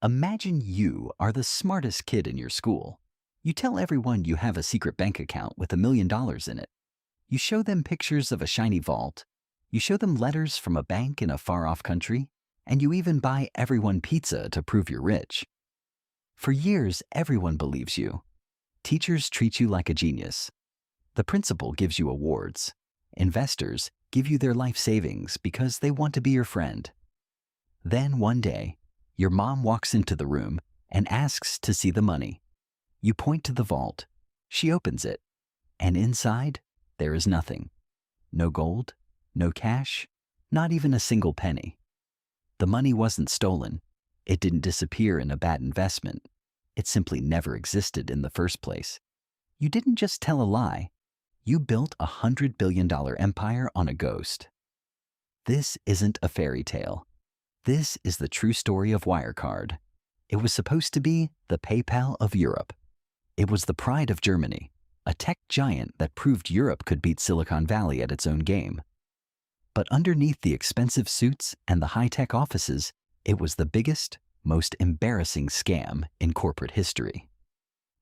Imagine you are the smartest kid in your school. You tell everyone you have a secret bank account with $1 million in it. You show them pictures of a shiny vault. You show them letters from a bank in a far-off country. And you even buy everyone pizza to prove you're rich. For years, everyone believes you. Teachers treat you like a genius. The principal gives you awards. Investors give you their life savings because they want to be your friend. Then one day, your mom walks into the room and asks to see the money. You point to the vault. She opens it. And inside, there is nothing. No gold, no cash, not even a single penny. The money wasn't stolen. It didn't disappear in a bad investment. It simply never existed in the first place. You didn't just tell a lie. You built a $100 billion empire on a ghost. This isn't a fairy tale. This is the true story of Wirecard. It was supposed to be the PayPal of Europe. It was the pride of Germany, a tech giant that proved Europe could beat Silicon Valley at its own game. But underneath the expensive suits and the high-tech offices, it was the biggest, most embarrassing scam in corporate history.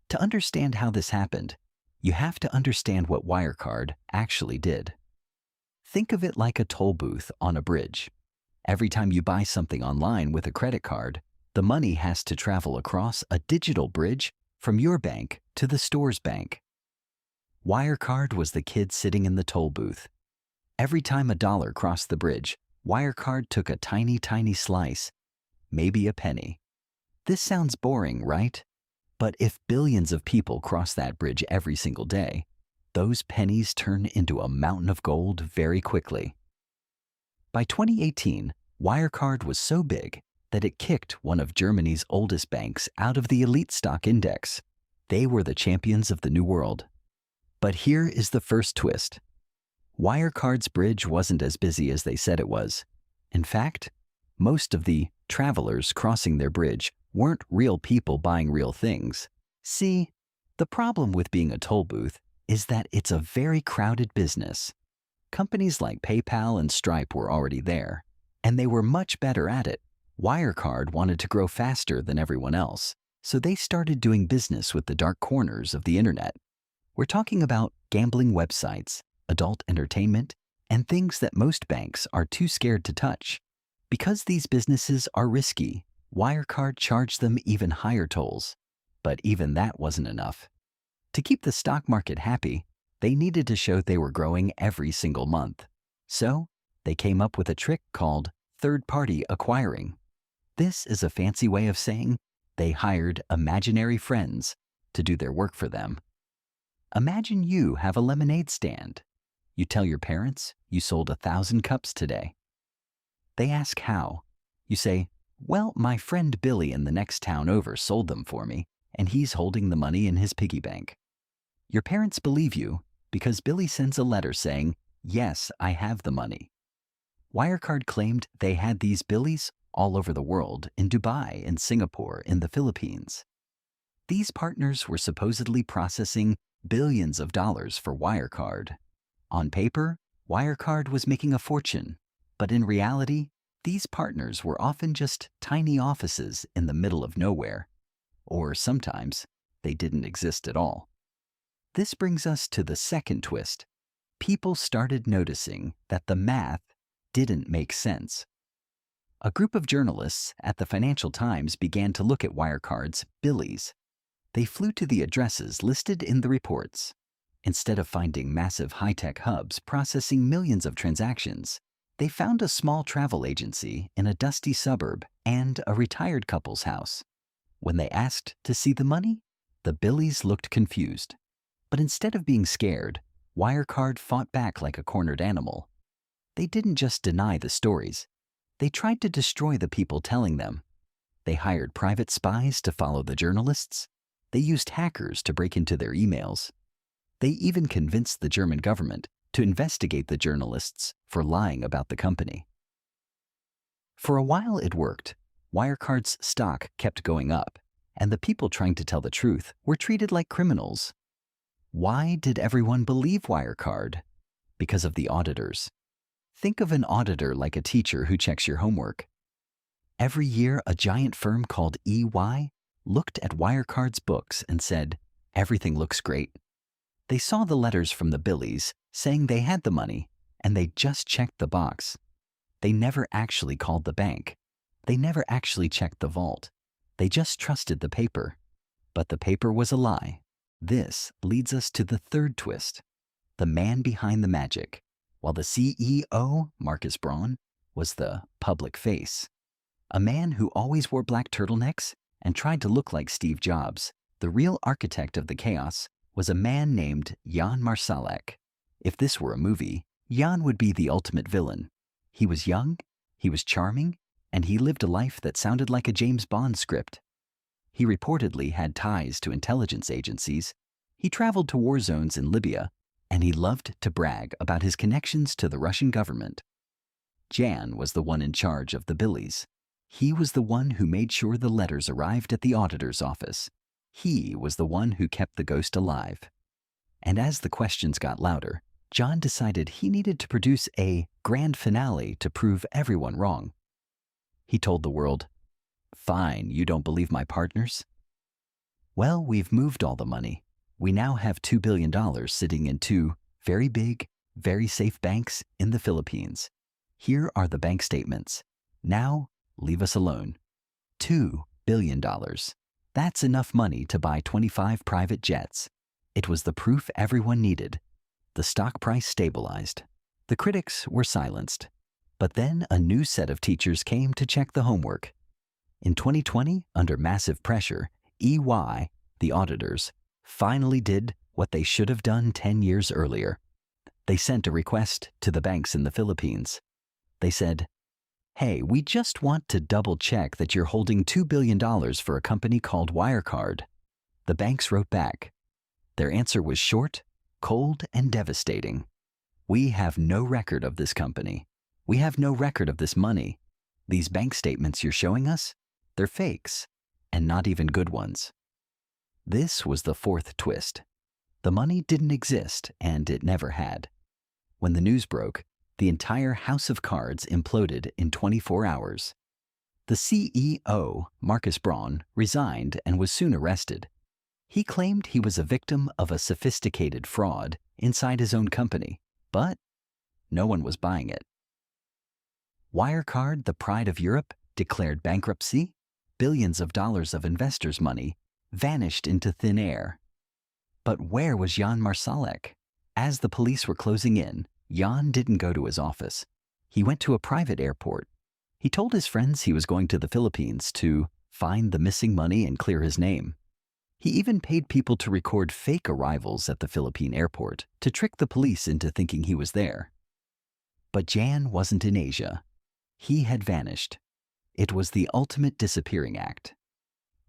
To understand how this happened, you have to understand what Wirecard actually did. Think of it like a toll booth on a bridge. Every time you buy something online with a credit card, the money has to travel across a digital bridge from your bank to the store's bank. Wirecard was the kid sitting in the toll booth. Every time a dollar crossed the bridge, Wirecard took a tiny, tiny slice, maybe a penny. This sounds boring, right? But if billions of people cross that bridge every single day, those pennies turn into a mountain of gold very quickly. By 2018, Wirecard was so big that it kicked one of Germany's oldest banks out of the elite stock index. They were the champions of the new world. But here is the first twist. Wirecard's bridge wasn't as busy as they said it was. In fact, most of the travelers crossing their bridge weren't real people buying real things. See, the problem with being a toll booth is that it's a very crowded business. Companies like PayPal and Stripe were already there, and they were much better at it. Wirecard wanted to grow faster than everyone else, so they started doing business with the dark corners of the internet. We're talking about gambling websites, adult entertainment, and things that most banks are too scared to touch. Because these businesses are risky, Wirecard charged them even higher tolls. But even that wasn't enough. To keep the stock market happy, they needed to show they were growing every single month. So, they came up with a trick called third-party acquiring. This is a fancy way of saying they hired imaginary friends to do their work for them. Imagine you have a lemonade stand. You tell your parents you sold 1,000 cups today. They ask how. You say, well, my friend Billy in the next town over sold them for me, and he's holding the money in his piggy bank. Your parents believe you because Billy sends a letter saying, yes, I have the money. Wirecard claimed they had these Billys all over the world, in Dubai, in Singapore, in the Philippines. These partners were supposedly processing billions of dollars for Wirecard. On paper, Wirecard was making a fortune, but in reality, these partners were often just tiny offices in the middle of nowhere, or sometimes they didn't exist at all. This brings us to the second twist. People started noticing that the math didn't make sense. A group of journalists at the Financial Times began to look at Wirecard's Billies. They flew to the addresses listed in the reports. Instead of finding massive high-tech hubs processing millions of transactions, they found a small travel agency in a dusty suburb and a retired couple's house. When they asked to see the money, the Billies looked confused. But instead of being scared, Wirecard fought back like a cornered animal. They didn't just deny the stories. They tried to destroy the people telling them. They hired private spies to follow the journalists. They used hackers to break into their emails. They even convinced the German government to investigate the journalists for lying about the company. For a while it worked. Wirecard's stock kept going up, and the people trying to tell the truth were treated like criminals. Why did everyone believe Wirecard? Because of the auditors. Think of an auditor like a teacher who checks your homework. Every year, a giant firm called EY looked at Wirecard's books and said, "Everything looks great." They saw the letters from the Billies saying they had the money, and they just checked the box. They never actually called the bank. They never actually checked the vault. They just trusted the paper. But the paper was a lie. This leads us to the third twist, the man behind the magic. While the CEO, Marcus Braun, was the public face, a man who always wore black turtlenecks and tried to look like Steve Jobs, the real architect of the chaos was a man named Jan Marsalek. If this were a movie, Jan would be the ultimate villain. He was young, he was charming, and he lived a life that sounded like a James Bond script. He reportedly had ties to intelligence agencies, he traveled to war zones in Libya, and he loved to brag about his connections to the Russian government. Jan was the one in charge of the Billies. He was the one who made sure the letters arrived at the auditor's office. He was the one who kept the ghost alive. And as the questions got louder, John decided he needed to produce a grand finale to prove everyone wrong. He told the world, "Fine, you don't believe my partners? Well, we've moved all the money. We now have $2 billion sitting in two very big, very safe banks in the Philippines. Here are the bank statements. Now, leave us alone. $2 billion. That's enough money to buy 25 private jets." It was the proof everyone needed. The stock price stabilized. The critics were silenced. But then a new set of teachers came to check the homework. In 2020, under massive pressure, EY, the auditors, finally did what they should have done 10 years earlier. They sent a request to the banks in the Philippines. They said, "Hey, we just want to double check that you're holding $2 billion for a company called Wirecard." The banks wrote back. Their answer was short, cold, and devastating. "We have no record of this company. We have no record of this money. These bank statements you're showing us, they're fakes, and not even good ones." This was the fourth twist. The money didn't exist, and it never had. When the news broke, the entire house of cards imploded in 24 hours. The CEO, Marcus Braun, resigned and was soon arrested. He claimed he was a victim of a sophisticated fraud inside his own company, but no one was buying it. Wirecard, the pride of Europe, declared bankruptcy. Billions of dollars of investors' money vanished into thin air. But where was Jan Marsalek? As the police were closing in, Jan didn't go to his office. He went to a private airport. He told his friends he was going to the Philippines to find the missing money and clear his name. He even paid people to record fake arrivals at the Philippine airport to trick the police into thinking he was there. But Jan wasn't in Asia. He had vanished. It was the ultimate disappearing act.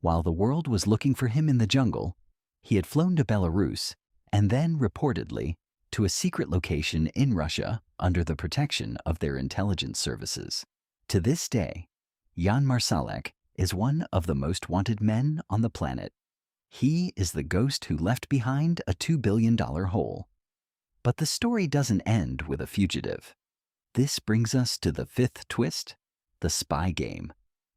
While the world was looking for him in the jungle, he had flown to Belarus and then, reportedly, to a secret location in Russia under the protection of their intelligence services. To this day, Jan Marsalek is one of the most wanted men on the planet. He is the ghost who left behind a $2 billion hole. But the story doesn't end with a fugitive. This brings us to the fifth twist, the spy game.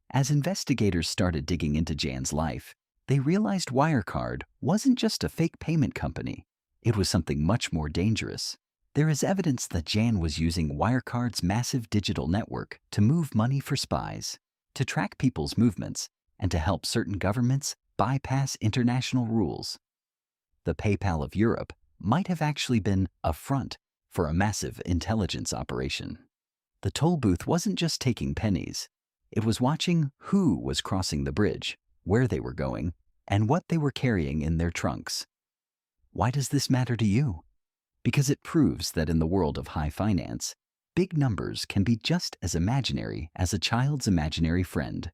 As investigators started digging into Jan's life, they realized Wirecard wasn't just a fake payment company. It was something much more dangerous. There is evidence that Jan was using Wirecard's massive digital network to move money for spies, to track people's movements, and to help certain governments bypass international rules. The PayPal of Europe might have actually been a front for a massive intelligence operation. The toll booth wasn't just taking pennies. It was watching who was crossing the bridge, where they were going, and what they were carrying in their trunks. Why does this matter to you? Because it proves that in the world of high finance, big numbers can be just as imaginary as a child's imaginary friend.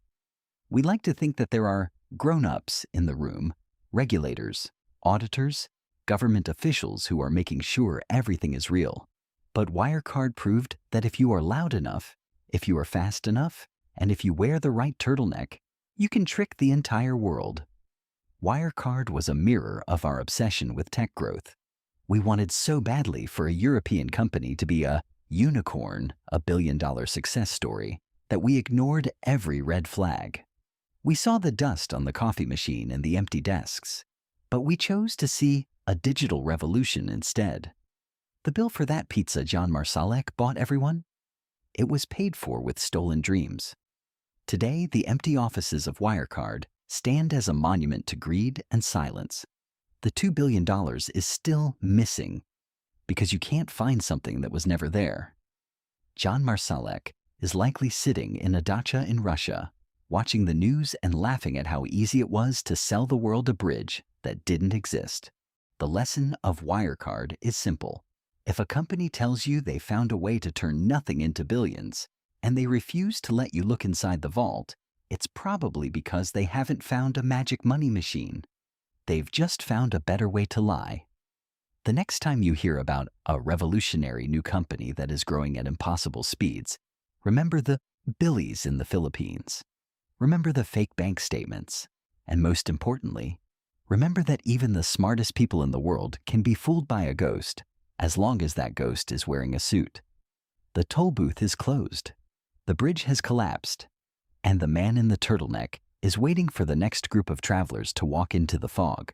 We like to think that there are grown-ups in the room, regulators, auditors, government officials who are making sure everything is real. But Wirecard proved that if you are loud enough, if you are fast enough, and if you wear the right turtleneck, you can trick the entire world. Wirecard was a mirror of our obsession with tech growth. We wanted so badly for a European company to be a unicorn, a billion-dollar success story, that we ignored every red flag. We saw the dust on the coffee machine and the empty desks, but we chose to see a digital revolution instead. The bill for that pizza John Marsalek bought everyone? It was paid for with stolen dreams. Today, the empty offices of Wirecard stand as a monument to greed and silence. The $2 billion is still missing because you can't find something that was never there. John Marsalek is likely sitting in a dacha in Russia, watching the news and laughing at how easy it was to sell the world a bridge that didn't exist. The lesson of Wirecard is simple. If a company tells you they found a way to turn nothing into billions, and they refuse to let you look inside the vault, it's probably because they haven't found a magic money machine. They've just found a better way to lie. The next time you hear about a revolutionary new company that is growing at impossible speeds, remember the billies in the Philippines. Remember the fake bank statements. And most importantly, remember that even the smartest people in the world can be fooled by a ghost, as long as that ghost is wearing a suit. The toll booth is closed. The bridge has collapsed. And the man in the turtleneck is waiting for the next group of travelers to walk into the fog.